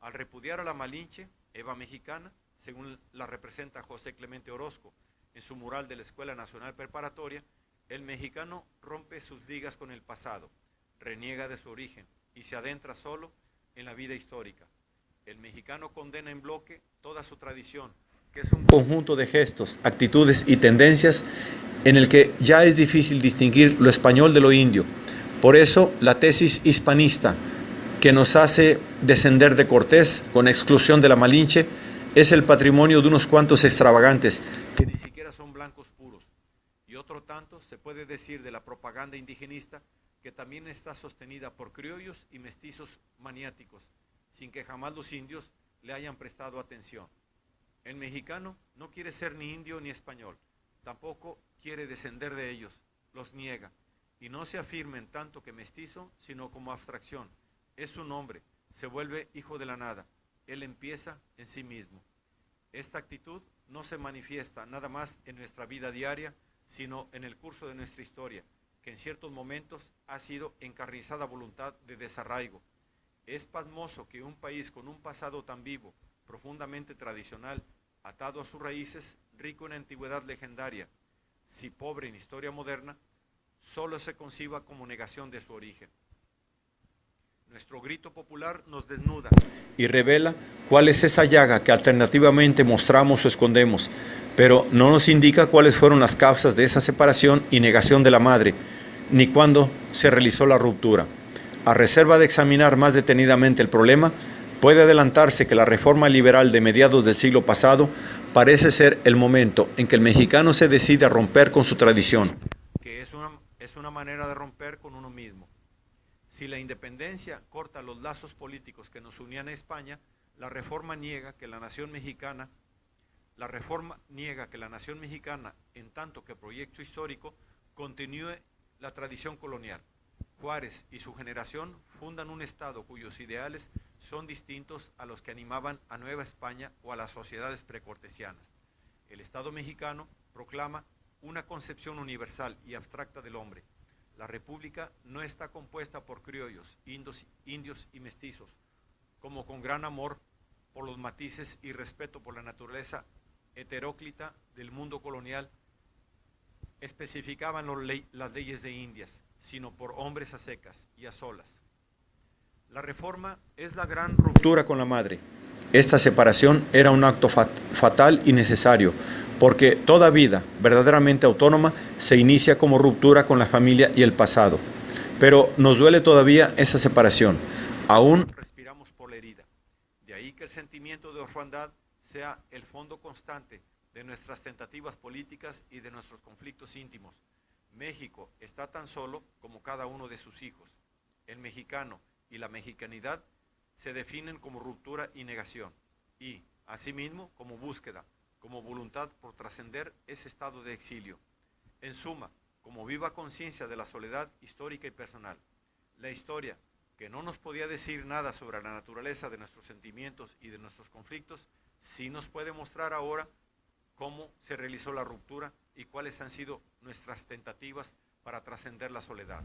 Al repudiar a la Malinche, Eva mexicana, según la representa José Clemente Orozco en su mural de la Escuela Nacional Preparatoria, el mexicano rompe sus ligas con el pasado, reniega de su origen y se adentra solo en la vida histórica. El mexicano condena en bloque toda su tradición, que es un conjunto de gestos, actitudes y tendencias en el que ya es difícil distinguir lo español de lo indio. Por eso, la tesis hispanista que nos hace descender de Cortés, con exclusión de la Malinche, es el patrimonio de unos cuantos extravagantes, que ni siquiera son blancos puros. Y otro tanto se puede decir de la propaganda indigenista, que también está sostenida por criollos y mestizos maniáticos, sin que jamás los indios le hayan prestado atención. El mexicano no quiere ser ni indio ni español, tampoco quiere descender de ellos, los niega, y no se afirma en tanto que mestizo, sino como abstracción. Es un hombre, se vuelve hijo de la nada, él empieza en sí mismo. Esta actitud no se manifiesta nada más en nuestra vida diaria, sino en el curso de nuestra historia, que en ciertos momentos ha sido encarnizada voluntad de desarraigo. Es pasmoso que un país con un pasado tan vivo, profundamente tradicional, atado a sus raíces, rico en antigüedad legendaria, si pobre en historia moderna, solo se conciba como negación de su origen. Nuestro grito popular nos desnuda y revela cuál es esa llaga que alternativamente mostramos o escondemos, pero no nos indica cuáles fueron las causas de esa separación y negación de la madre, ni cuándo se realizó la ruptura. A reserva de examinar más detenidamente el problema, puede adelantarse que la reforma liberal de mediados del siglo pasado parece ser el momento en que el mexicano se decide a romper con su tradición, que es una manera de romper con uno mismo. Si la independencia corta los lazos políticos que nos unían a España, la reforma niega que la nación mexicana, en tanto que proyecto histórico, continúe la tradición colonial. Juárez y su generación fundan un Estado cuyos ideales son distintos a los que animaban a Nueva España o a las sociedades precortesianas. El Estado mexicano proclama una concepción universal y abstracta del hombre. La República no está compuesta por criollos, indios y mestizos, como con gran amor por los matices y respeto por la naturaleza heteróclita del mundo colonial especificaban las leyes de Indias, sino por hombres a secas y a solas. La reforma es la gran ruptura con la madre. Esta separación era un acto fatal y necesario, porque toda vida verdaderamente autónoma se inicia como ruptura con la familia y el pasado. Pero nos duele todavía esa separación. Aún respiramos por la herida. De ahí que el sentimiento de orfandad sea el fondo constante de nuestras tentativas políticas y de nuestros conflictos íntimos. México está tan solo como cada uno de sus hijos. El mexicano y la mexicanidad se definen como ruptura y negación, y, asimismo, como búsqueda, como voluntad por trascender ese estado de exilio. En suma, como viva conciencia de la soledad histórica y personal. La historia, que no nos podía decir nada sobre la naturaleza de nuestros sentimientos y de nuestros conflictos, sí nos puede mostrar ahora cómo se realizó la ruptura y cuáles han sido nuestras tentativas para trascender la soledad.